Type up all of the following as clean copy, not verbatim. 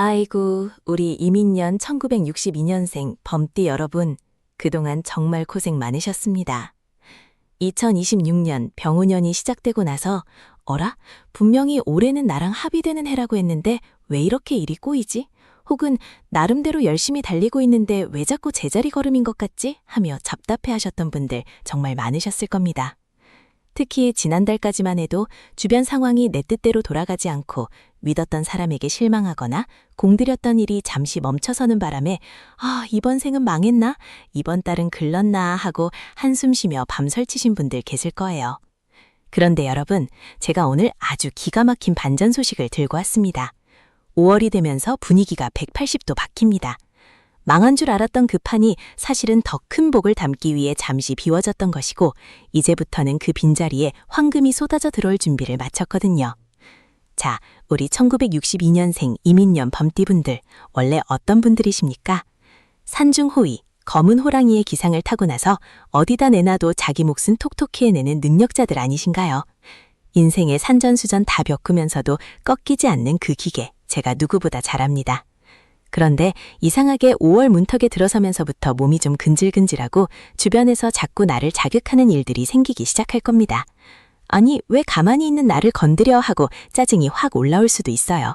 아이고, 우리 이민년 1962년생 범띠 여러분, 그동안 정말 고생 많으셨습니다. 2026년 병우년이 시작되고 나서 어라? 분명히 올해는 나랑 합의되는 해라고 했는데 왜 이렇게 일이 꼬이지? 혹은 나름대로 열심히 달리고 있는데 왜 자꾸 제자리 걸음인 것 같지? 하며 답답해하셨던 분들 정말 많으셨을 겁니다. 특히 지난달까지만 해도 주변 상황이 내 뜻대로 돌아가지 않고 믿었던 사람에게 실망하거나 공들였던 일이 잠시 멈춰서는 바람에 이번 생은 망했나? 이번 달은 글렀나? 하고 한숨 쉬며 밤 설치신 분들 계실 거예요. 그런데 여러분, 제가 오늘 아주 기가 막힌 반전 소식을 들고 왔습니다. 5월이 되면서 분위기가 180도 바뀝니다. 망한 줄 알았던 그 판이 사실은 더 큰 복을 담기 위해 잠시 비워졌던 것이고 이제부터는 그 빈자리에 황금이 쏟아져 들어올 준비를 마쳤거든요. 자, 우리 1962년생 이민년 범띠분들 원래 어떤 분들이십니까? 산중호위, 검은 호랑이의 기상을 타고 나서 어디다 내놔도 자기 몫은 톡톡히 해내는 능력자들 아니신가요? 인생의 산전수전 다 겪으면서도 꺾이지 않는 그 기계, 제가 누구보다 잘 압니다. 그런데 이상하게 5월 문턱에 들어서면서부터 몸이 좀 근질근질하고 주변에서 자꾸 나를 자극하는 일들이 생기기 시작할 겁니다. 아니, 왜 가만히 있는 나를 건드려 하고 짜증이 확 올라올 수도 있어요.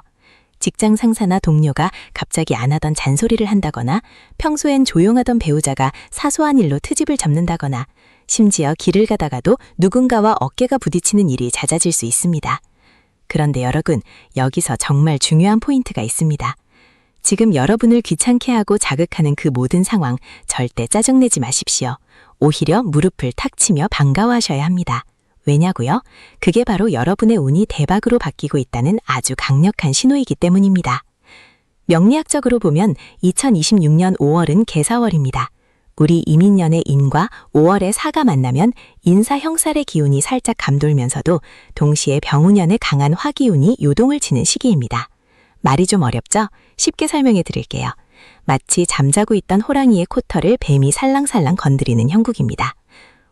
직장 상사나 동료가 갑자기 안 하던 잔소리를 한다거나 평소엔 조용하던 배우자가 사소한 일로 트집을 잡는다거나 심지어 길을 가다가도 누군가와 어깨가 부딪히는 일이 잦아질 수 있습니다. 그런데 여러분, 여기서 정말 중요한 포인트가 있습니다. 지금 여러분을 귀찮게 하고 자극하는 그 모든 상황 절대 짜증내지 마십시오. 오히려 무릎을 탁 치며 반가워하셔야 합니다. 왜냐고요? 그게 바로 여러분의 운이 대박으로 바뀌고 있다는 아주 강력한 신호이기 때문입니다. 명리학적으로 보면 2026년 5월은 개사월입니다. 우리 이민년의 인과 5월의 사가 만나면 인사 형살의 기운이 살짝 감돌면서도 동시에 병우년의 강한 화기운이 요동을 치는 시기입니다. 말이 좀 어렵죠? 쉽게 설명해 드릴게요. 마치 잠자고 있던 호랑이의 코털을 뱀이 살랑살랑 건드리는 형국입니다.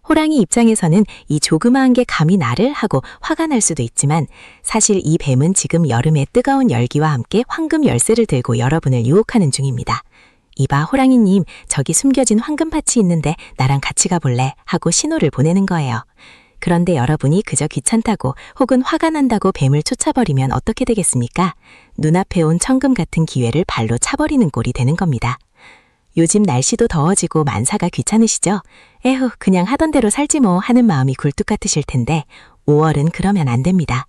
호랑이 입장에서는 이 조그마한 게 감히 나를 하고 화가 날 수도 있지만 사실 이 뱀은 지금 여름의 뜨거운 열기와 함께 황금 열쇠를 들고 여러분을 유혹하는 중입니다. 이봐 호랑이님, 저기 숨겨진 황금밭이 있는데 나랑 같이 가볼래? 하고 신호를 보내는 거예요. 그런데 여러분이 그저 귀찮다고 혹은 화가 난다고 뱀을 쫓아버리면 어떻게 되겠습니까? 눈앞에 온 천금 같은 기회를 발로 차버리는 꼴이 되는 겁니다. 요즘 날씨도 더워지고 만사가 귀찮으시죠? 에휴, 그냥 하던 대로 살지 뭐 하는 마음이 굴뚝 같으실 텐데 5월은 그러면 안 됩니다.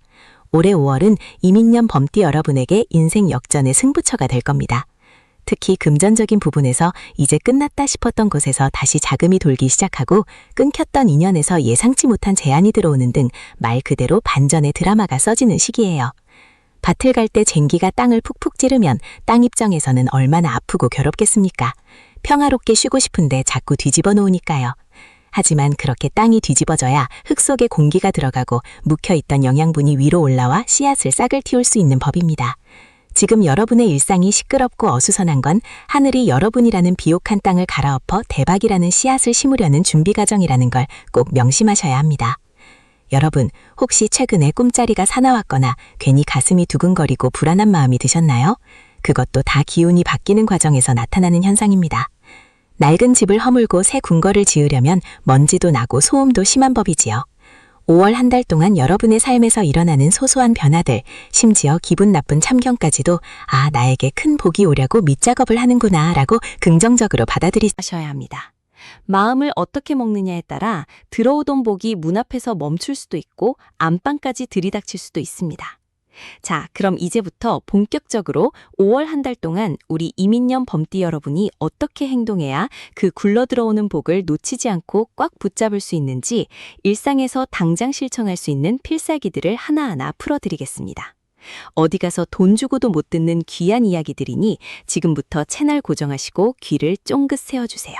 올해 5월은 이민년 범띠 여러분에게 인생 역전의 승부처가 될 겁니다. 특히 금전적인 부분에서 이제 끝났다 싶었던 곳에서 다시 자금이 돌기 시작하고 끊겼던 인연에서 예상치 못한 제안이 들어오는 등 말 그대로 반전의 드라마가 써지는 시기예요. 밭을 갈 때 쟁기가 땅을 푹푹 찌르면 땅 입장에서는 얼마나 아프고 괴롭겠습니까? 평화롭게 쉬고 싶은데 자꾸 뒤집어 놓으니까요. 하지만 그렇게 땅이 뒤집어져야 흙 속에 공기가 들어가고 묵혀있던 영양분이 위로 올라와 씨앗을 싹을 틔울 수 있는 법입니다. 지금 여러분의 일상이 시끄럽고 어수선한 건 하늘이 여러분이라는 비옥한 땅을 갈아엎어 대박이라는 씨앗을 심으려는 준비 과정이라는 걸 꼭 명심하셔야 합니다. 여러분, 혹시 최근에 꿈자리가 사나웠거나 괜히 가슴이 두근거리고 불안한 마음이 드셨나요? 그것도 다 기운이 바뀌는 과정에서 나타나는 현상입니다. 낡은 집을 허물고 새 궁궐을 지으려면 먼지도 나고 소음도 심한 법이지요. 5월 한 달 동안 여러분의 삶에서 일어나는 소소한 변화들, 심지어 기분 나쁜 참견까지도 나에게 큰 복이 오려고 밑작업을 하는구나 라고 긍정적으로 받아들이셔야 합니다. 마음을 어떻게 먹느냐에 따라 들어오던 복이 문 앞에서 멈출 수도 있고 안방까지 들이닥칠 수도 있습니다. 자, 그럼 이제부터 본격적으로 5월 한 달 동안 우리 이민년 범띠 여러분이 어떻게 행동해야 그 굴러들어오는 복을 놓치지 않고 꽉 붙잡을 수 있는지 일상에서 당장 실천할 수 있는 필살기들을 하나하나 풀어드리겠습니다. 어디 가서 돈 주고도 못 듣는 귀한 이야기들이니 지금부터 채널 고정하시고 귀를 쫑긋 세워주세요.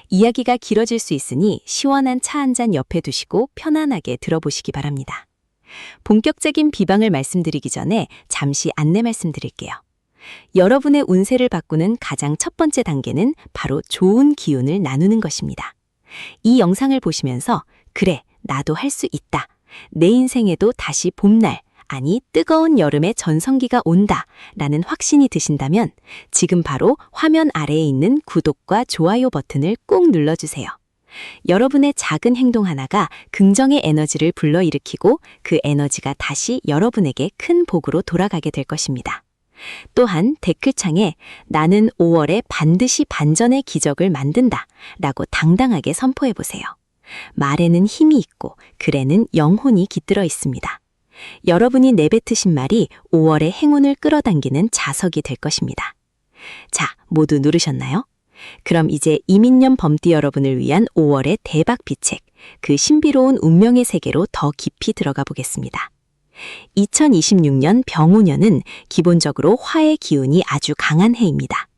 이야기가 길어질 수 있으니 시원한 차 한 잔 옆에 두시고 편안하게 들어보시기 바랍니다. 본격적인 비방을 말씀드리기 전에 잠시 안내 말씀드릴게요. 여러분의 운세를 바꾸는 가장 첫 번째 단계는 바로 좋은 기운을 나누는 것입니다. 이 영상을 보시면서 그래, 나도 할 수 있다. 내 인생에도 다시 봄날, 아니 뜨거운 여름에 전성기가 온다 라는 확신이 드신다면 지금 바로 화면 아래에 있는 구독과 좋아요 버튼을 꼭 눌러주세요. 여러분의 작은 행동 하나가 긍정의 에너지를 불러일으키고 그 에너지가 다시 여러분에게 큰 복으로 돌아가게 될 것입니다. 또한 댓글창에 나는 5월에 반드시 반전의 기적을 만든다 라고 당당하게 선포해보세요. 말에는 힘이 있고 글에는 영혼이 깃들어 있습니다. 여러분이 내뱉으신 말이 5월의 행운을 끌어당기는 자석이 될 것입니다. 자, 모두 누르셨나요? 그럼 이제 이민년 범띠 여러분을 위한 5월의 대박 비책, 그 신비로운 운명의 세계로 더 깊이 들어가 보겠습니다. 2026년 병오년은 기본적으로 화의 기운이 아주 강한 해입니다.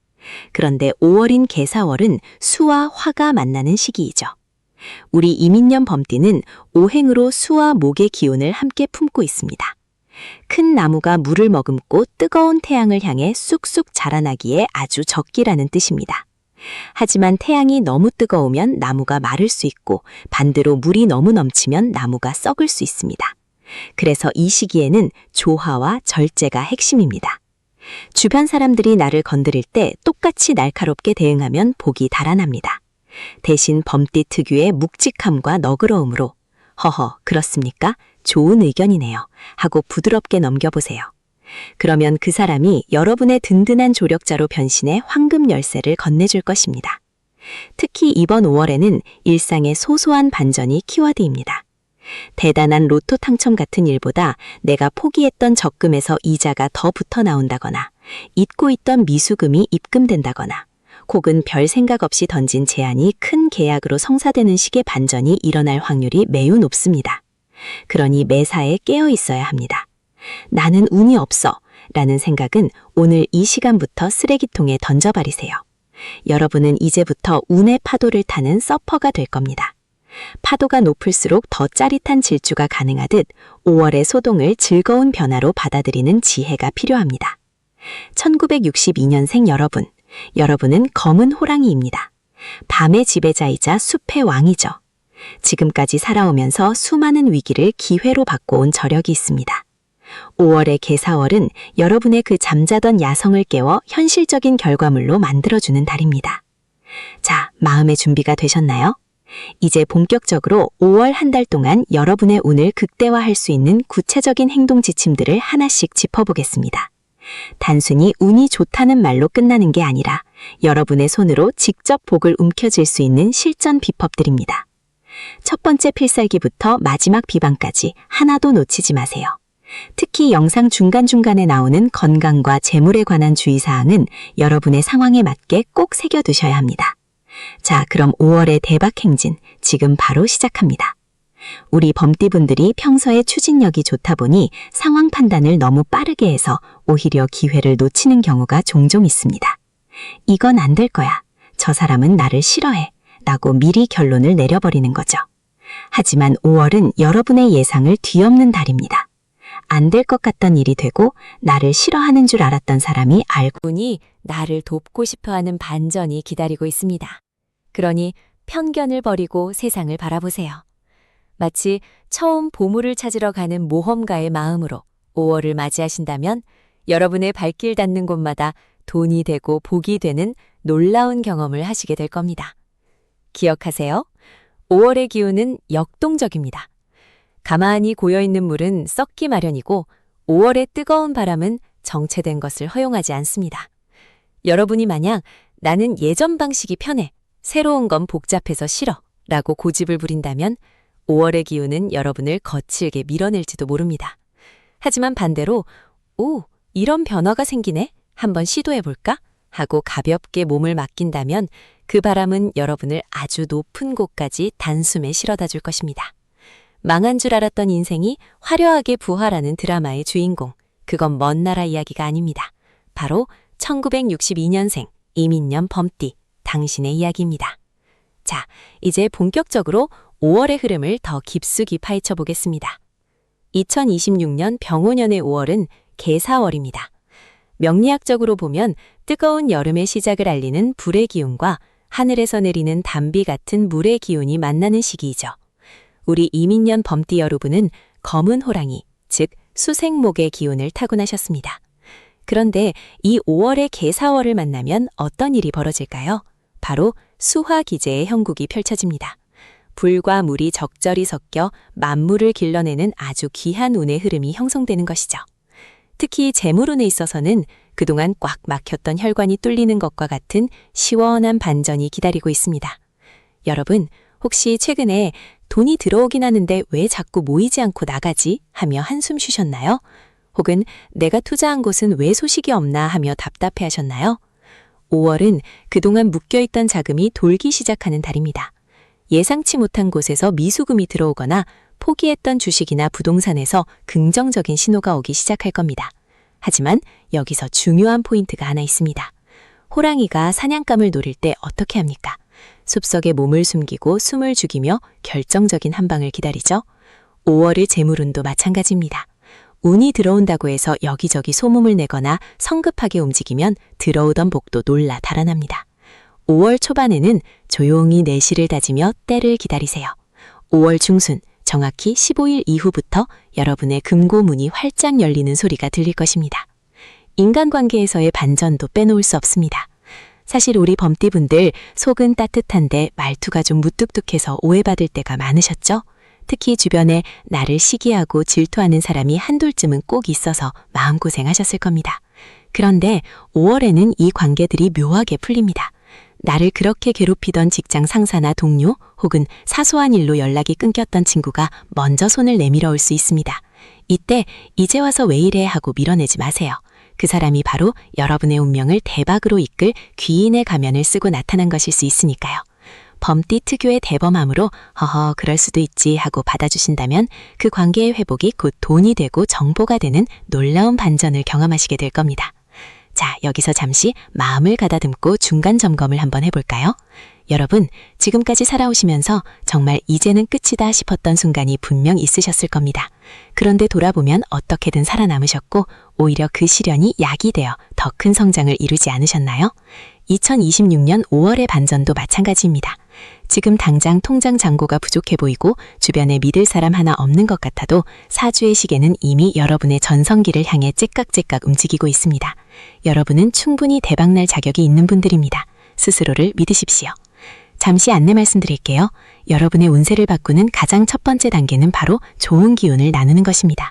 그런데 5월인 개사월은 수와 화가 만나는 시기이죠. 우리 이민년 범띠는 오행으로 수와 목의 기운을 함께 품고 있습니다. 큰 나무가 물을 머금고 뜨거운 태양을 향해 쑥쑥 자라나기에 아주 적기라는 뜻입니다. 하지만 태양이 너무 뜨거우면 나무가 마를 수 있고 반대로 물이 너무 넘치면 나무가 썩을 수 있습니다. 그래서 이 시기에는 조화와 절제가 핵심입니다. 주변 사람들이 나를 건드릴 때 똑같이 날카롭게 대응하면 복이 달아납니다. 대신 범띠 특유의 묵직함과 너그러움으로 허허, 그렇습니까? 좋은 의견이네요 하고 부드럽게 넘겨보세요. 그러면 그 사람이 여러분의 든든한 조력자로 변신해 황금 열쇠를 건네줄 것입니다. 특히 이번 5월에는 일상의 소소한 반전이 키워드입니다. 대단한 로또 당첨 같은 일보다 내가 포기했던 적금에서 이자가 더 붙어 나온다거나 잊고 있던 미수금이 입금된다거나 혹은 별 생각 없이 던진 제안이 큰 계약으로 성사되는 식의 반전이 일어날 확률이 매우 높습니다. 그러니 매사에 깨어 있어야 합니다. 나는 운이 없어 라는 생각은 오늘 이 시간부터 쓰레기통에 던져버리세요. 여러분은 이제부터 운의 파도를 타는 서퍼가 될 겁니다. 파도가 높을수록 더 짜릿한 질주가 가능하듯 5월의 소동을 즐거운 변화로 받아들이는 지혜가 필요합니다. 1962년생 여러분, 여러분은 검은 호랑이입니다. 밤의 지배자이자 숲의 왕이죠. 지금까지 살아오면서 수많은 위기를 기회로 바꿔온 저력이 있습니다. 5월의 개사월은 여러분의 그 잠자던 야성을 깨워 현실적인 결과물로 만들어주는 달입니다. 자, 마음의 준비가 되셨나요? 이제 본격적으로 5월 한 달 동안 여러분의 운을 극대화할 수 있는 구체적인 행동 지침들을 하나씩 짚어보겠습니다. 단순히 운이 좋다는 말로 끝나는 게 아니라 여러분의 손으로 직접 복을 움켜쥘 수 있는 실전 비법들입니다. 첫 번째 필살기부터 마지막 비방까지 하나도 놓치지 마세요. 특히 영상 중간중간에 나오는 건강과 재물에 관한 주의사항은 여러분의 상황에 맞게 꼭 새겨두셔야 합니다. 자, 그럼 5월의 대박 행진 지금 바로 시작합니다. 우리 범띠분들이 평소에 추진력이 좋다 보니 상황 판단을 너무 빠르게 해서 오히려 기회를 놓치는 경우가 종종 있습니다. 이건 안 될 거야. 저 사람은 나를 싫어해. 라고 미리 결론을 내려버리는 거죠. 하지만 5월은 여러분의 예상을 뒤엎는 달입니다. 안 될 것 같던 일이 되고 나를 싫어하는 줄 알았던 사람이 알고 보니 나를 돕고 싶어하는 반전이 기다리고 있습니다. 그러니 편견을 버리고 세상을 바라보세요. 마치 처음 보물을 찾으러 가는 모험가의 마음으로 5월을 맞이하신다면 여러분의 발길 닿는 곳마다 돈이 되고 복이 되는 놀라운 경험을 하시게 될 겁니다. 기억하세요. 5월의 기운은 역동적입니다. 가만히 고여있는 물은 썩기 마련이고 5월의 뜨거운 바람은 정체된 것을 허용하지 않습니다. 여러분이 만약 나는 예전 방식이 편해, 새로운 건 복잡해서 싫어 라고 고집을 부린다면 5월의 기운은 여러분을 거칠게 밀어낼지도 모릅니다. 하지만 반대로 오, 이런 변화가 생기네? 한번 시도해볼까? 하고 가볍게 몸을 맡긴다면 그 바람은 여러분을 아주 높은 곳까지 단숨에 실어다 줄 것입니다. 망한 줄 알았던 인생이 화려하게 부활하는 드라마의 주인공, 그건 먼 나라 이야기가 아닙니다. 바로 1962년생 이민년 범띠, 당신의 이야기입니다. 자, 이제 본격적으로 5월의 흐름을 더 깊숙이 파헤쳐 보겠습니다. 2026년 병오년의 5월은 개사월입니다. 명리학적으로 보면 뜨거운 여름의 시작을 알리는 불의 기운과 하늘에서 내리는 단비 같은 물의 기운이 만나는 시기이죠. 우리 이민년 범띠 여러분은 검은 호랑이, 즉 수생목의 기운을 타고나셨습니다. 그런데 이 5월의 개사월을 만나면 어떤 일이 벌어질까요? 바로 수화기제의 형국이 펼쳐집니다. 불과 물이 적절히 섞여 만물을 길러내는 아주 귀한 운의 흐름이 형성되는 것이죠. 특히 재물운에 있어서는 그동안 꽉 막혔던 혈관이 뚫리는 것과 같은 시원한 반전이 기다리고 있습니다. 여러분, 혹시 최근에 돈이 들어오긴 하는데 왜 자꾸 모이지 않고 나가지? 하며 한숨 쉬셨나요? 혹은 내가 투자한 곳은 왜 소식이 없나 하며 답답해 하셨나요? 5월은 그동안 묶여있던 자금이 돌기 시작하는 달입니다. 예상치 못한 곳에서 미수금이 들어오거나 포기했던 주식이나 부동산에서 긍정적인 신호가 오기 시작할 겁니다. 하지만 여기서 중요한 포인트가 하나 있습니다. 호랑이가 사냥감을 노릴 때 어떻게 합니까? 숲속에 몸을 숨기고 숨을 죽이며 결정적인 한 방을 기다리죠. 5월의 재물운도 마찬가지입니다. 운이 들어온다고 해서 여기저기 소문을 내거나 성급하게 움직이면 들어오던 복도 놀라 달아납니다. 5월 초반에는 조용히 내실을 다지며 때를 기다리세요. 5월 중순, 정확히 15일 이후부터 여러분의 금고문이 활짝 열리는 소리가 들릴 것입니다. 인간관계에서의 반전도 빼놓을 수 없습니다. 사실 우리 범띠분들 속은 따뜻한데 말투가 좀 무뚝뚝해서 오해받을 때가 많으셨죠? 특히 주변에 나를 시기하고 질투하는 사람이 한둘쯤은 꼭 있어서 마음고생하셨을 겁니다. 그런데 5월에는 이 관계들이 묘하게 풀립니다. 나를 그렇게 괴롭히던 직장 상사나 동료 혹은 사소한 일로 연락이 끊겼던 친구가 먼저 손을 내밀어 올 수 있습니다. 이때 이제 와서 왜 이래 하고 밀어내지 마세요. 그 사람이 바로 여러분의 운명을 대박으로 이끌 귀인의 가면을 쓰고 나타난 것일 수 있으니까요. 범띠 특유의 대범함으로 허허 그럴 수도 있지 하고 받아주신다면 그 관계의 회복이 곧 돈이 되고 정보가 되는 놀라운 반전을 경험하시게 될 겁니다. 자, 여기서 잠시 마음을 가다듬고 중간 점검을 한번 해볼까요? 여러분, 지금까지 살아오시면서 정말 이제는 끝이다 싶었던 순간이 분명 있으셨을 겁니다. 그런데 돌아보면 어떻게든 살아남으셨고 오히려 그 시련이 약이 되어 더 큰 성장을 이루지 않으셨나요? 2026년 5월의 반전도 마찬가지입니다. 지금 당장 통장 잔고가 부족해 보이고 주변에 믿을 사람 하나 없는 것 같아도 사주의 시계는 이미 여러분의 전성기를 향해 째깍째깍 움직이고 있습니다. 여러분은 충분히 대박날 자격이 있는 분들입니다. 스스로를 믿으십시오. 잠시 안내 말씀드릴게요. 여러분의 운세를 바꾸는 가장 첫 번째 단계는 바로 좋은 기운을 나누는 것입니다.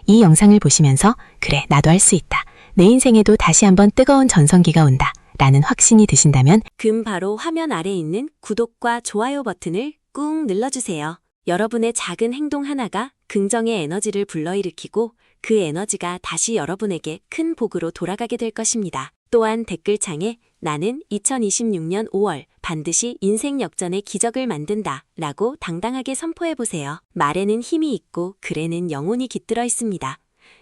이 영상을 보시면서 그래, 나도 할 수 있다. 내 인생에도 다시 한번 뜨거운 전성기가 온다. 라는 확신이 드신다면 금 바로 화면 아래에 있는 구독과 좋아요 버튼을 꾹 눌러주세요. 여러분의 작은 행동 하나가 긍정의 에너지를 불러일으키고 그 에너지가 다시 여러분에게 큰 복으로 돌아가게 될 것입니다. 또한 댓글창에 나는 2026년 5월 반드시 인생 역전의 기적을 만든다 라고 당당하게 선포해보세요. 말에는 힘이 있고 글에는 영혼이 깃들어 있습니다.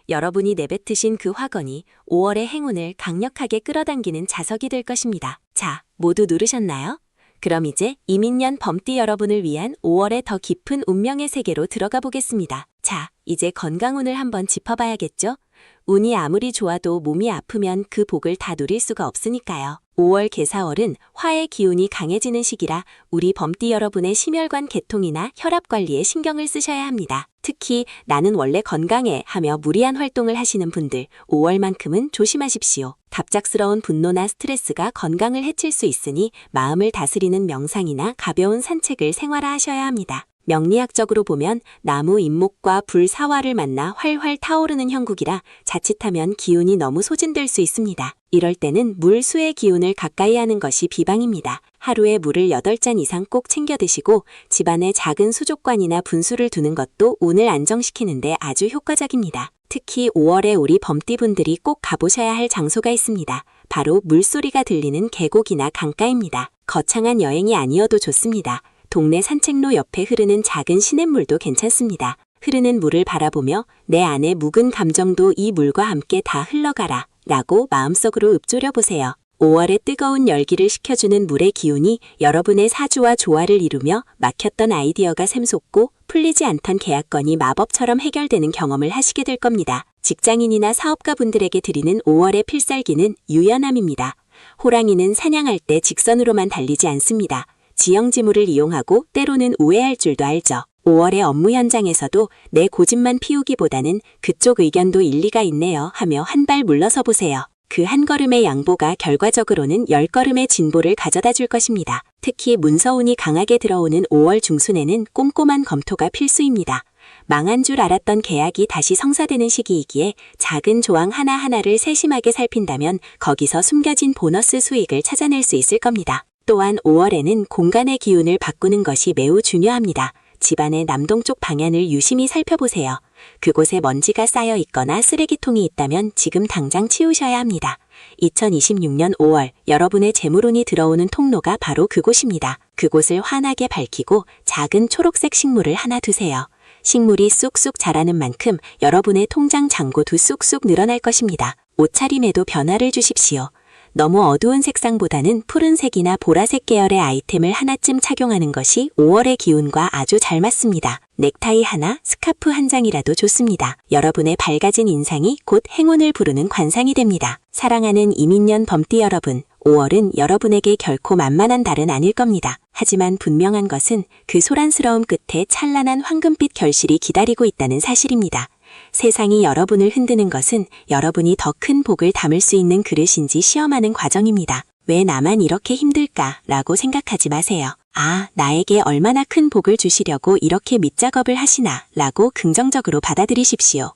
여러분이 내뱉으신 그 화건이 5월의 행운을 강력하게 끌어당기는 자석이 될 것입니다. 자, 모두 누르셨나요? 그럼 이제 이민년 범띠 여러분을 위한 5월의 더 깊은 운명의 세계로 들어가 보겠습니다. 자, 이제 건강운을 한번 짚어봐야겠죠? 운이 아무리 좋아도 몸이 아프면 그 복을 다 누릴 수가 없으니까요. 5월 개사월은 화의 기운이 강해지는 시기라 우리 범띠 여러분의 심혈관 계통이나 혈압 관리에 신경을 쓰셔야 합니다. 특히 나는 원래 건강해 하며 무리한 활동을 하시는 분들 5월만큼은 조심하십시오. 갑작스러운 분노나 스트레스가 건강을 해칠 수 있으니 마음을 다스리는 명상이나 가벼운 산책을 생활화하셔야 합니다. 명리학적으로 보면 나무 잎목과 불 사화를 만나 활활 타오르는 형국이라 자칫하면 기운이 너무 소진될 수 있습니다. 이럴 때는 물, 수의 기운을 가까이 하는 것이 비방입니다. 하루에 물을 8잔 이상 꼭 챙겨 드시고 집안에 작은 수족관이나 분수를 두는 것도 운을 안정시키는데 아주 효과적입니다. 특히 5월에 우리 범띠분들이 꼭 가보셔야 할 장소가 있습니다. 바로 물소리가 들리는 계곡이나 강가입니다. 거창한 여행이 아니어도 좋습니다. 동네 산책로 옆에 흐르는 작은 시냇물도 괜찮습니다. 흐르는 물을 바라보며 내 안의 묵은 감정도 이 물과 함께 다 흘러가라 라고 마음속으로 읊조려 보세요. 5월의 뜨거운 열기를 식혀주는 물의 기운이 여러분의 사주와 조화를 이루며 막혔던 아이디어가 샘솟고 풀리지 않던 계약건이 마법처럼 해결되는 경험을 하시게 될 겁니다. 직장인이나 사업가분들에게 드리는 5월의 필살기는 유연함입니다. 호랑이는 사냥할 때 직선으로만 달리지 않습니다. 지형지물을 이용하고 때로는 우회할 줄도 알죠. 5월의 업무 현장에서도 내 고집만 피우기보다는 그쪽 의견도 일리가 있네요 하며 한 발 물러서 보세요. 그 한 걸음의 양보가 결과적으로는 10걸음의 진보를 가져다 줄 것입니다. 특히 문서운이 강하게 들어오는 5월 중순에는 꼼꼼한 검토가 필수입니다. 망한 줄 알았던 계약이 다시 성사되는 시기이기에 작은 조항 하나하나를 세심하게 살핀다면 거기서 숨겨진 보너스 수익을 찾아낼 수 있을 겁니다. 또한 5월에는 공간의 기운을 바꾸는 것이 매우 중요합니다. 집안의 남동쪽 방향을 유심히 살펴보세요. 그곳에 먼지가 쌓여 있거나 쓰레기통이 있다면 지금 당장 치우셔야 합니다. 2026년 5월 여러분의 재물운이 들어오는 통로가 바로 그곳입니다. 그곳을 환하게 밝히고 작은 초록색 식물을 하나 두세요. 식물이 쑥쑥 자라는 만큼 여러분의 통장 잔고도 쑥쑥 늘어날 것입니다. 옷차림에도 변화를 주십시오. 너무 어두운 색상보다는 푸른색이나 보라색 계열의 아이템을 하나쯤 착용하는 것이 5월의 기운과 아주 잘 맞습니다. 넥타이 하나, 스카프 한 장이라도 좋습니다. 여러분의 밝아진 인상이 곧 행운을 부르는 관상이 됩니다. 사랑하는 이민년 범띠 여러분, 5월은 여러분에게 결코 만만한 달은 아닐 겁니다. 하지만 분명한 것은 그 소란스러움 끝에 찬란한 황금빛 결실이 기다리고 있다는 사실입니다. 세상이 여러분을 흔드는 것은 여러분이 더 큰 복을 담을 수 있는 그릇인지 시험하는 과정입니다. 왜 나만 이렇게 힘들까? 라고 생각하지 마세요. 아, 나에게 얼마나 큰 복을 주시려고 이렇게 밑작업을 하시나? 라고 긍정적으로 받아들이십시오.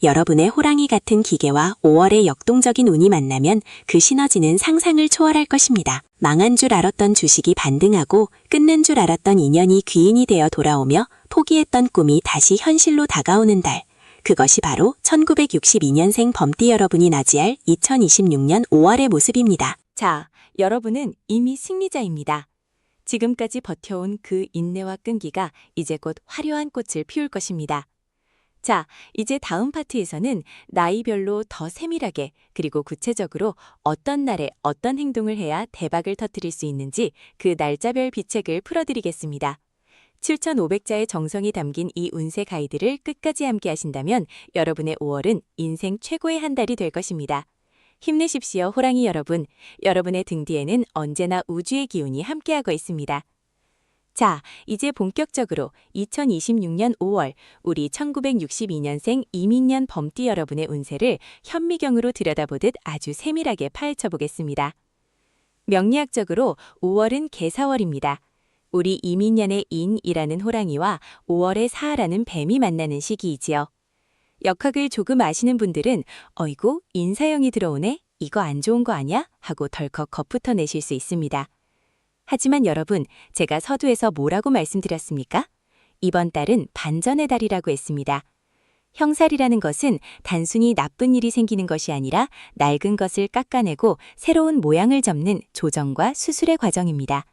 여러분의 호랑이 같은 기계와 5월의 역동적인 운이 만나면 그 시너지는 상상을 초월할 것입니다. 망한 줄 알았던 주식이 반등하고 끝낸 줄 알았던 인연이 귀인이 되어 돌아오며 포기했던 꿈이 다시 현실로 다가오는 달. 그것이 바로 1962년생 범띠 여러분이 맞이할 2026년 5월의 모습입니다. 자, 여러분은 이미 승리자입니다. 지금까지 버텨온 그 인내와 끈기가 이제 곧 화려한 꽃을 피울 것입니다. 자, 이제 다음 파트에서는 나이별로 더 세밀하게 그리고 구체적으로 어떤 날에 어떤 행동을 해야 대박을 터뜨릴 수 있는지 그 날짜별 비책을 풀어드리겠습니다. 7,500자의 정성이 담긴 이 운세 가이드를 끝까지 함께 하신다면 여러분의 5월은 인생 최고의 한 달이 될 것입니다. 힘내십시오, 호랑이 여러분. 여러분의 등 뒤에는 언제나 우주의 기운이 함께하고 있습니다. 자, 이제 본격적으로 2026년 5월 우리 1962년생 이민년 범띠 여러분의 운세를 현미경으로 들여다보듯 아주 세밀하게 파헤쳐 보겠습니다. 명리학적으로 5월은 개사월입니다. 우리 이민년의 인이라는 호랑이와 5월의 사하라는 뱀이 만나는 시기이지요. 역학을 조금 아시는 분들은 어이구 인사형이 들어오네? 이거 안 좋은 거 아니야? 하고 덜컥 겁부터 내실 수 있습니다. 하지만 여러분, 제가 서두에서 뭐라고 말씀드렸습니까? 이번 달은 반전의 달이라고 했습니다. 형살이라는 것은 단순히 나쁜 일이 생기는 것이 아니라 낡은 것을 깎아내고 새로운 모양을 접는 조정과 수술의 과정입니다.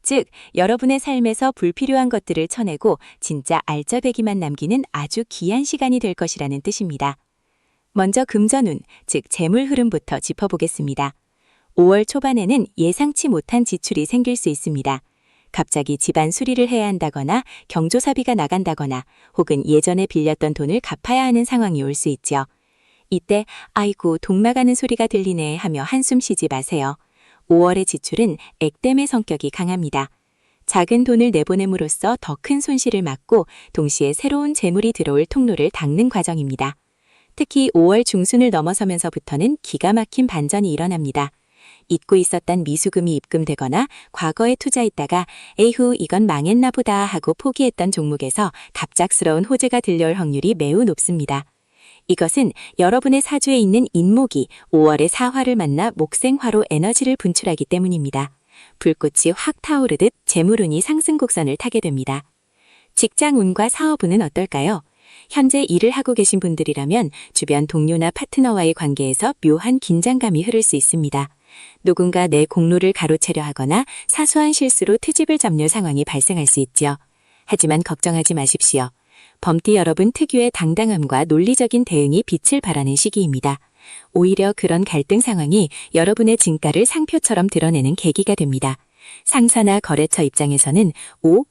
즉, 여러분의 삶에서 불필요한 것들을 쳐내고 진짜 알짜배기만 남기는 아주 귀한 시간이 될 것이라는 뜻입니다. 먼저 금전운, 즉 재물 흐름부터 짚어보겠습니다. 5월 초반에는 예상치 못한 지출이 생길 수 있습니다. 갑자기 집안 수리를 해야 한다거나 경조사비가 나간다거나 혹은 예전에 빌렸던 돈을 갚아야 하는 상황이 올 수 있죠. 이때 아이고 돈 나가는 소리가 들리네 하며 한숨 쉬지 마세요. 5월의 지출은 액땜의 성격이 강합니다. 작은 돈을 내보냄으로써 더 큰 손실을 막고 동시에 새로운 재물이 들어올 통로를 닦는 과정입니다. 특히 5월 중순을 넘어서면서부터는 기가 막힌 반전이 일어납니다. 잊고 있었던 미수금이 입금되거나 과거에 투자했다가 에휴 이건 망했나 보다 하고 포기했던 종목에서 갑작스러운 호재가 들려올 확률이 매우 높습니다. 이것은 여러분의 사주에 있는 인목이 5월의 사화를 만나 목생화로 에너지를 분출하기 때문입니다. 불꽃이 확 타오르듯 재물운이 상승 곡선을 타게 됩니다. 직장운과 사업운은 어떨까요? 현재 일을 하고 계신 분들이라면 주변 동료나 파트너와의 관계에서 묘한 긴장감이 흐를 수 있습니다. 누군가 내 공로를 가로채려 하거나 사소한 실수로 트집을 잡는 상황이 발생할 수 있죠. 하지만 걱정하지 마십시오. 범띠 여러분 특유의 당당함과 논리적인 대응이 빛을 발하는 시기입니다. 오히려 그런 갈등 상황이 여러분의 진가를 상표처럼 드러내는 계기가 됩니다. 상사나 거래처 입장에서는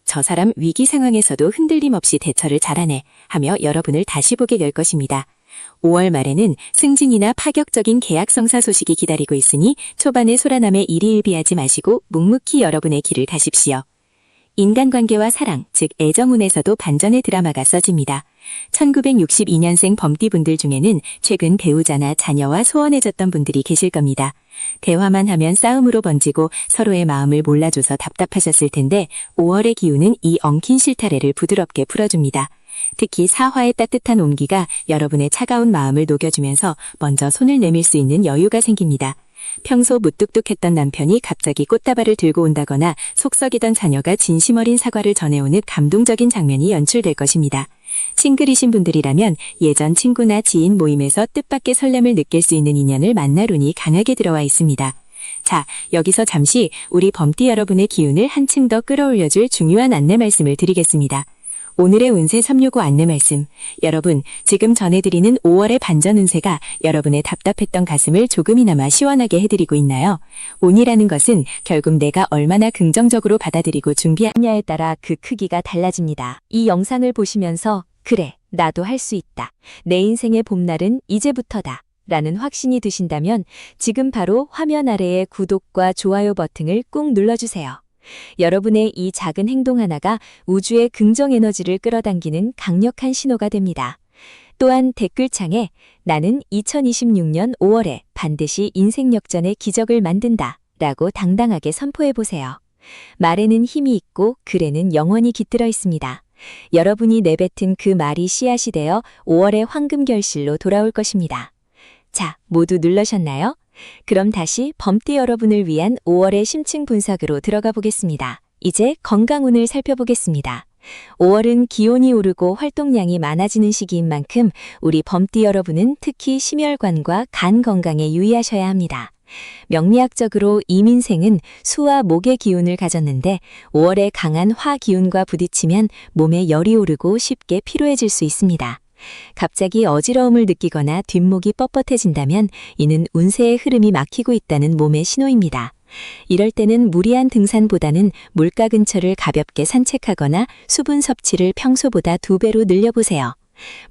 저 사람 위기 상황에서도 흔들림 없이 대처를 잘하네 하며 여러분을 다시 보게 될 것입니다. 5월 말에는 승진이나 파격적인 계약 성사 소식이 기다리고 있으니 초반의 소란함에 일희일비하지 마시고 묵묵히 여러분의 길을 가십시오. 인간관계와 사랑, 즉 애정운에서도 반전의 드라마가 써집니다. 1962년생 범띠분들 중에는 최근 배우자나 자녀와 소원해졌던 분들이 계실 겁니다. 대화만 하면 싸움으로 번지고 서로의 마음을 몰라줘서 답답하셨을 텐데 5월의 기운은 이 엉킨 실타래를 부드럽게 풀어줍니다. 특히 사화의 따뜻한 온기가 여러분의 차가운 마음을 녹여주면서 먼저 손을 내밀 수 있는 여유가 생깁니다. 평소 무뚝뚝했던 남편이 갑자기 꽃다발을 들고 온다거나 속 썩이던 자녀가 진심 어린 사과를 전해오는 감동적인 장면이 연출될 것입니다. 싱글이신 분들이라면 예전 친구나 지인 모임에서 뜻밖의 설렘을 느낄 수 있는 인연을 만날 운이 강하게 들어와 있습니다. 자, 여기서 잠시 우리 범띠 여러분의 기운을 한층 더 끌어올려줄 중요한 안내 말씀을 드리겠습니다. 오늘의 운세 365 안내 말씀. 여러분, 지금 전해드리는 5월의 반전 운세가 여러분의 답답했던 가슴을 조금이나마 시원하게 해드리고 있나요? 운이라는 것은 결국 내가 얼마나 긍정적으로 받아들이고 준비하냐에 따라 그 크기가 달라집니다. 이 영상을 보시면서 그래, 나도 할 수 있다. 내 인생의 봄날은 이제부터다. 라는 확신이 드신다면 지금 바로 화면 아래의 구독과 좋아요 버튼을 꾹 눌러주세요. 여러분의 이 작은 행동 하나가 우주의 긍정 에너지를 끌어당기는 강력한 신호가 됩니다. 또한 댓글창에 나는 2026년 5월에 반드시 인생 역전의 기적을 만든다 라고 당당하게 선포해보세요. 말에는 힘이 있고 글에는 영원히 깃들어 있습니다. 여러분이 내뱉은 그 말이 씨앗이 되어 5월의 황금 결실로 돌아올 것입니다. 자, 모두 눌러셨나요? 그럼 다시 범띠 여러분을 위한 5월의 심층 분석으로 들어가 보겠습니다. 이제 건강운을 살펴보겠습니다. 5월은 기온이 오르고 활동량이 많아지는 시기인 만큼 우리 범띠 여러분은 특히 심혈관과 간 건강에 유의하셔야 합니다. 명리학적으로 이민생은 수와 목의 기운을 가졌는데 5월에 강한 화 기운과 부딪히면 몸에 열이 오르고 쉽게 피로해질 수 있습니다. 갑자기 어지러움을 느끼거나 뒷목이 뻣뻣해진다면 이는 운세의 흐름이 막히고 있다는 몸의 신호입니다. 이럴 때는 무리한 등산보다는 물가 근처를 가볍게 산책하거나 수분 섭취를 평소보다 2배로 늘려보세요.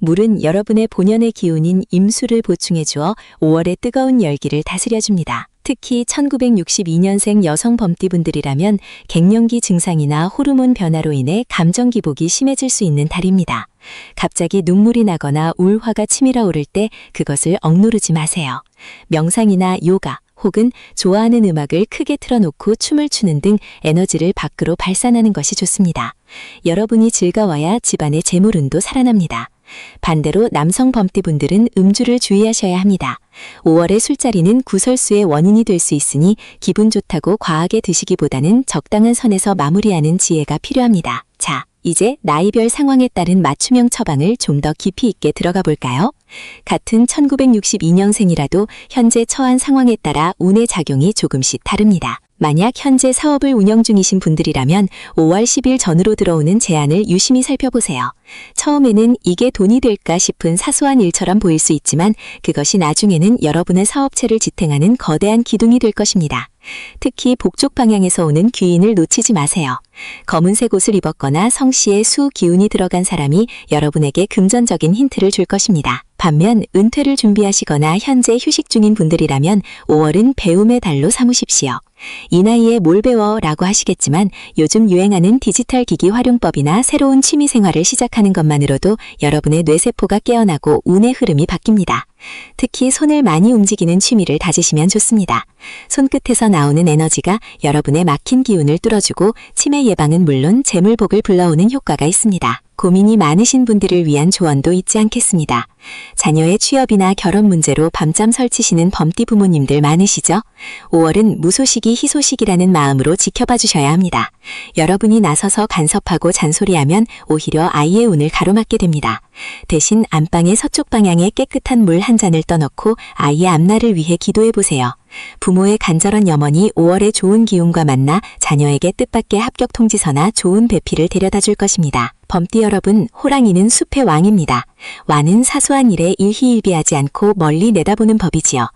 물은 여러분의 본연의 기운인 임수를 보충해 주어 5월의 뜨거운 열기를 다스려줍니다. 특히 1962년생 여성 범띠분들이라면 갱년기 증상이나 호르몬 변화로 인해 감정 기복이 심해질 수 있는 달입니다. 갑자기 눈물이 나거나 울화가 치밀어 오를 때 그것을 억누르지 마세요. 명상이나 요가 혹은 좋아하는 음악을 크게 틀어놓고 춤을 추는 등 에너지를 밖으로 발산하는 것이 좋습니다. 여러분이 즐거워야 집안의 재물운도 살아납니다. 반대로 남성 범띠분들은 음주를 주의하셔야 합니다. 5월의 술자리는 구설수의 원인이 될 수 있으니 기분 좋다고 과하게 드시기보다는 적당한 선에서 마무리하는 지혜가 필요합니다. 자, 이제 나이별 상황에 따른 맞춤형 처방을 좀 더 깊이 있게 들어가 볼까요? 같은 1962년생이라도 현재 처한 상황에 따라 운의 작용이 조금씩 다릅니다. 만약 현재 사업을 운영 중이신 분들이라면 5월 10일 전으로 들어오는 제안을 유심히 살펴보세요. 처음에는 이게 돈이 될까 싶은 사소한 일처럼 보일 수 있지만 그것이 나중에는 여러분의 사업체를 지탱하는 거대한 기둥이 될 것입니다. 특히 북쪽 방향에서 오는 귀인을 놓치지 마세요. 검은색 옷을 입었거나 성씨에 수 기운이 들어간 사람이 여러분에게 금전적인 힌트를 줄 것입니다. 반면 은퇴를 준비하시거나 현재 휴식 중인 분들이라면 5월은 배움의 달로 삼으십시오. 이 나이에 뭘 배워? 라고 하시겠지만 요즘 유행하는 디지털 기기 활용법이나 새로운 취미 생활을 시작하는 것만으로도 여러분의 뇌세포가 깨어나고 운의 흐름이 바뀝니다. 특히 손을 많이 움직이는 취미를 다지시면 좋습니다. 손끝에서 나오는 에너지가 여러분의 막힌 기운을 뚫어주고 치매 예방은 물론 재물복을 불러오는 효과가 있습니다. 고민이 많으신 분들을 위한 조언도 잊지 않겠습니다. 자녀의 취업이나 결혼 문제로 밤잠 설치시는 범띠 부모님들 많으시죠? 5월은 무소식이 희소식이라는 마음으로 지켜봐 주셔야 합니다. 여러분이 나서서 간섭하고 잔소리하면 오히려 아이의 운을 가로막게 됩니다. 대신 안방의 서쪽 방향에 깨끗한 물 한 잔을 떠넣고 아이의 앞날을 위해 기도해 보세요. 부모의 간절한 염원이 5월의 좋은 기운과 만나 자녀에게 뜻밖의 합격 통지서나 좋은 배필을 데려다 줄 것입니다. 범띠 여러분, 호랑이는 숲의 왕입니다. 왕은 사소한 일에 일희일비하지 않고 멀리 내다보는 법이지요.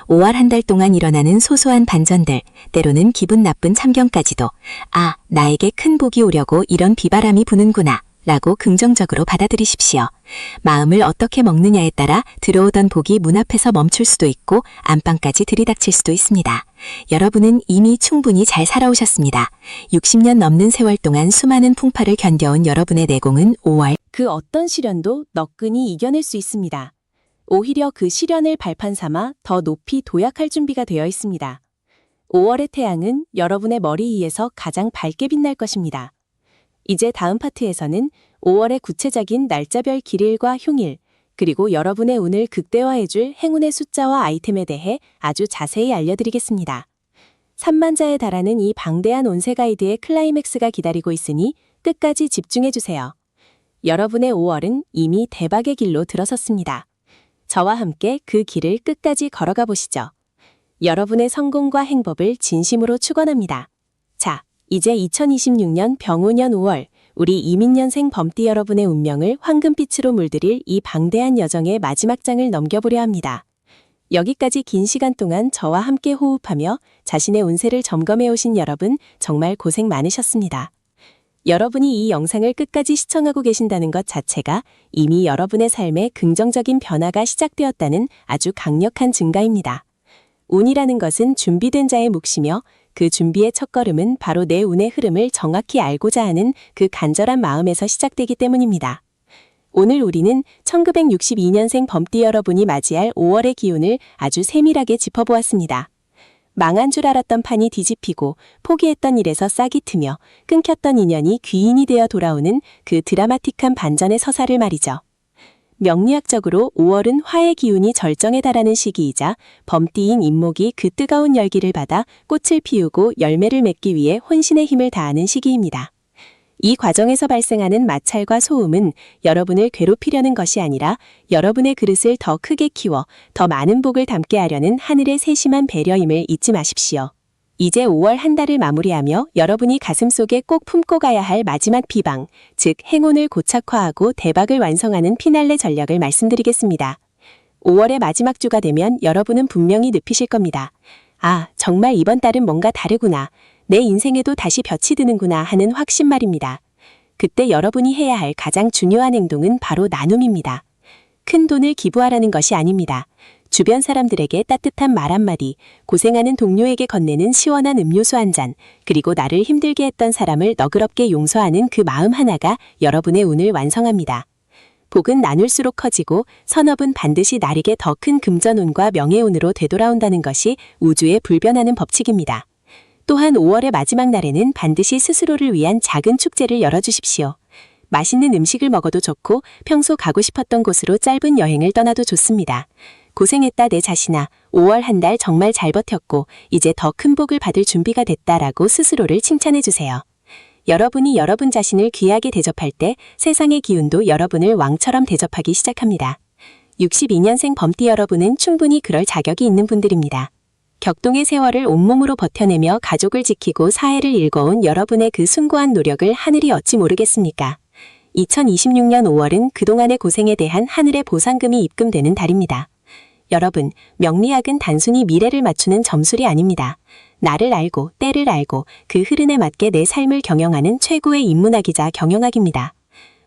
5월 한 달 동안 일어나는 소소한 반전들, 때로는 기분 나쁜 참견까지도 아, 나에게 큰 복이 오려고 이런 비바람이 부는구나 라고 긍정적으로 받아들이십시오. 마음을 어떻게 먹느냐에 따라 들어오던 복이 문 앞에서 멈출 수도 있고 안방까지 들이닥칠 수도 있습니다. 여러분은 이미 충분히 잘 살아오셨습니다. 60년 넘는 세월 동안 수많은 풍파를 견뎌온 여러분의 내공은 5월 그 어떤 시련도 너끈히 이겨낼 수 있습니다. 오히려 그 시련을 발판 삼아 더 높이 도약할 준비가 되어 있습니다. 5월의 태양은 여러분의 머리 위에서 가장 밝게 빛날 것입니다. 이제 다음 파트에서는 5월의 구체적인 날짜별 길일과 흉일, 그리고 여러분의 운을 극대화해줄 행운의 숫자와 아이템에 대해 아주 자세히 알려드리겠습니다. 3만자에 달하는 이 방대한 운세 가이드의 클라이맥스가 기다리고 있으니 끝까지 집중해주세요. 여러분의 5월은 이미 대박의 길로 들어섰습니다. 저와 함께 그 길을 끝까지 걸어가 보시죠. 여러분의 성공과 행복을 진심으로 축원합니다. 자, 이제 2026년 병오년 5월, 우리 이민년생 범띠 여러분의 운명을 황금빛으로 물들일 이 방대한 여정의 마지막 장을 넘겨보려 합니다. 여기까지 긴 시간 동안 저와 함께 호흡하며 자신의 운세를 점검해 오신 여러분 정말 고생 많으셨습니다. 여러분이 이 영상을 끝까지 시청하고 계신다는 것 자체가 이미 여러분의 삶에 긍정적인 변화가 시작되었다는 아주 강력한 증가입니다. 운이라는 것은 준비된 자의 몫이며 그 준비의 첫걸음은 바로 내 운의 흐름을 정확히 알고자 하는 그 간절한 마음에서 시작되기 때문입니다. 오늘 우리는 1962년생 범띠 여러분이 맞이할 5월의 기운을 아주 세밀하게 짚어보았습니다. 망한 줄 알았던 판이 뒤집히고 포기했던 일에서 싹이 트며 끊겼던 인연이 귀인이 되어 돌아오는 그 드라마틱한 반전의 서사를 말이죠. 명리학적으로 5월은 화의 기운이 절정에 달하는 시기이자 범띠인 인목이 그 뜨거운 열기를 받아 꽃을 피우고 열매를 맺기 위해 혼신의 힘을 다하는 시기입니다. 이 과정에서 발생하는 마찰과 소음은 여러분을 괴롭히려는 것이 아니라 여러분의 그릇을 더 크게 키워 더 많은 복을 담게 하려는 하늘의 세심한 배려임을 잊지 마십시오. 이제 5월 한 달을 마무리하며 여러분이 가슴속에 꼭 품고 가야 할 마지막 비방, 즉 행운을 고착화하고 대박을 완성하는 피날레 전략을 말씀드리겠습니다. 5월의 마지막 주가 되면 여러분은 분명히 느끼실 겁니다. 아, 정말 이번 달은 뭔가 다르구나. 내 인생에도 다시 볕이 드는구나 하는 확신 말입니다. 그때 여러분이 해야 할 가장 중요한 행동은 바로 나눔입니다. 큰 돈을 기부하라는 것이 아닙니다. 주변 사람들에게 따뜻한 말 한마디, 고생하는 동료에게 건네는 시원한 음료수 한 잔, 그리고 나를 힘들게 했던 사람을 너그럽게 용서하는 그 마음 하나가 여러분의 운을 완성합니다. 복은 나눌수록 커지고 선업은 반드시 나에게 더 큰 금전운과 명예운으로 되돌아온다는 것이 우주의 불변하는 법칙입니다. 또한 5월의 마지막 날에는 반드시 스스로를 위한 작은 축제를 열어주십시오. 맛있는 음식을 먹어도 좋고 평소 가고 싶었던 곳으로 짧은 여행을 떠나도 좋습니다. 고생했다 내 자신아, 5월 한 달 정말 잘 버텼고 이제 더 큰 복을 받을 준비가 됐다라고 스스로를 칭찬해주세요. 여러분이 여러분 자신을 귀하게 대접할 때 세상의 기운도 여러분을 왕처럼 대접하기 시작합니다. 62년생 범띠 여러분은 충분히 그럴 자격이 있는 분들입니다. 격동의 세월을 온몸으로 버텨내며 가족을 지키고 사회를 일궈온 여러분의 그 숭고한 노력을 하늘이 어찌 모르겠습니까? 2026년 5월은 그동안의 고생에 대한 하늘의 보상금이 입금되는 달입니다. 여러분, 명리학은 단순히 미래를 맞추는 점술이 아닙니다. 나를 알고 때를 알고 그 흐름에 맞게 내 삶을 경영하는 최고의 인문학이자 경영학입니다.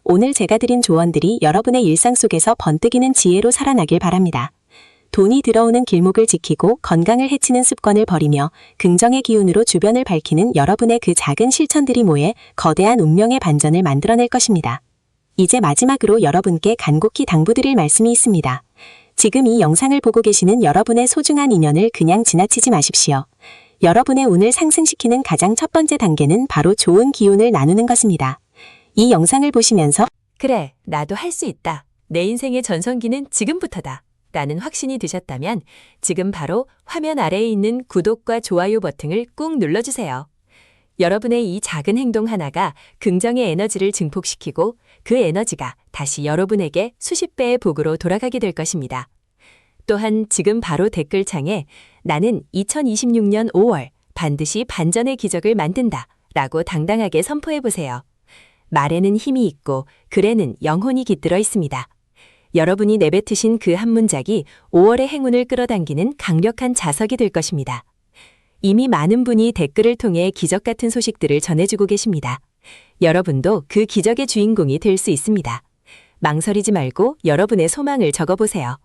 오늘 제가 드린 조언들이 여러분의 일상 속에서 번뜩이는 지혜로 살아나길 바랍니다. 돈이 들어오는 길목을 지키고 건강을 해치는 습관을 버리며 긍정의 기운으로 주변을 밝히는 여러분의 그 작은 실천들이 모여 거대한 운명의 반전을 만들어낼 것입니다. 이제 마지막으로 여러분께 간곡히 당부드릴 말씀이 있습니다. 지금 이 영상을 보고 계시는 여러분의 소중한 인연을 그냥 지나치지 마십시오. 여러분의 운을 상승시키는 가장 첫 번째 단계는 바로 좋은 기운을 나누는 것입니다. 이 영상을 보시면서 그래, 나도 할 수 있다. 내 인생의 전성기는 지금부터다. 라는 확신이 드셨다면 지금 바로 화면 아래에 있는 구독과 좋아요 버튼을 꾹 눌러주세요. 여러분의 이 작은 행동 하나가 긍정의 에너지를 증폭시키고 그 에너지가 다시 여러분에게 수십 배의 복으로 돌아가게 될 것입니다. 또한 지금 바로 댓글창에 나는 2026년 5월 반드시 반전의 기적을 만든다 라고 당당하게 선포해보세요. 말에는 힘이 있고 글에는 영혼이 깃들어 있습니다. 여러분이 내뱉으신 그 한 문장이 5월의 행운을 끌어당기는 강력한 자석이 될 것입니다. 이미 많은 분이 댓글을 통해 기적 같은 소식들을 전해주고 계십니다. 여러분도 그 기적의 주인공이 될 수 있습니다. 망설이지 말고 여러분의 소망을 적어보세요.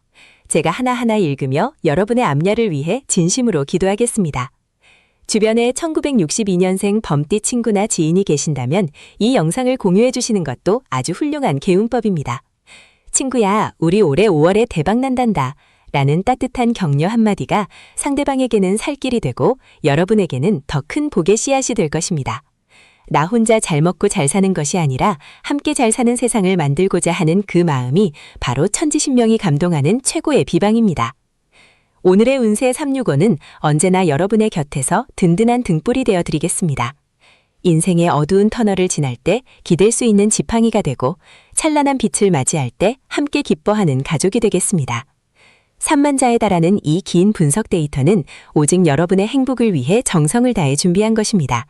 제가 하나하나 읽으며 여러분의 앞날을 위해 진심으로 기도하겠습니다. 주변에 1962년생 범띠 친구나 지인이 계신다면 이 영상을 공유해 주시는 것도 아주 훌륭한 개운법입니다. 친구야, 우리 올해 5월에 대박 난단다. 라는 따뜻한 격려 한마디가 상대방에게는 살길이 되고 여러분에게는 더 큰 복의 씨앗이 될 것입니다. 나 혼자 잘 먹고 잘 사는 것이 아니라 함께 잘 사는 세상을 만들고자 하는 그 마음이 바로 천지신명이 감동하는 최고의 비방입니다. 오늘의 운세 365는 언제나 여러분의 곁에서 든든한 등불이 되어 드리겠습니다. 인생의 어두운 터널을 지날 때 기댈 수 있는 지팡이가 되고 찬란한 빛을 맞이할 때 함께 기뻐하는 가족이 되겠습니다. 3만 자에 달하는 이 긴 분석 데이터는 오직 여러분의 행복을 위해 정성을 다해 준비한 것입니다.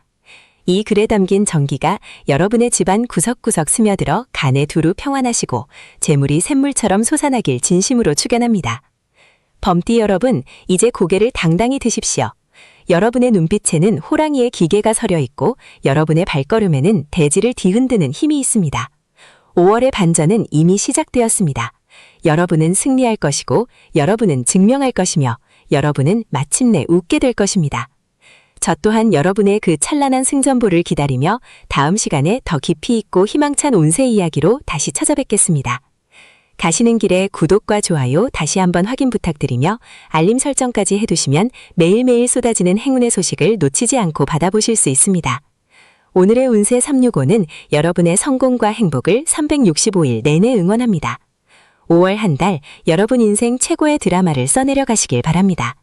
이 글에 담긴 정기가 여러분의 집안 구석구석 스며들어 간에 두루 평안하시고 재물이 샘물처럼 솟아나길 진심으로 축원합니다. 범띠 여러분, 이제 고개를 당당히 드십시오. 여러분의 눈빛에는 호랑이의 기계가 서려 있고 여러분의 발걸음에는 대지를 뒤흔드는 힘이 있습니다. 5월의 반전은 이미 시작되었습니다. 여러분은 승리할 것이고 여러분은 증명할 것이며 여러분은 마침내 웃게 될 것입니다. 저 또한 여러분의 그 찬란한 승전보를 기다리며 다음 시간에 더 깊이 있고 희망찬 운세 이야기로 다시 찾아뵙겠습니다. 가시는 길에 구독과 좋아요 다시 한번 확인 부탁드리며 알림 설정까지 해두시면 매일매일 쏟아지는 행운의 소식을 놓치지 않고 받아보실 수 있습니다. 오늘의 운세 365는 여러분의 성공과 행복을 365일 내내 응원합니다. 5월 한 달 여러분 인생 최고의 드라마를 써내려 가시길 바랍니다.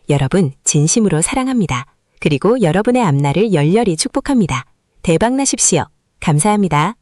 여러분 진심으로 사랑합니다. 그리고 여러분의 앞날을 열렬히 축복합니다. 대박 나십시오. 감사합니다.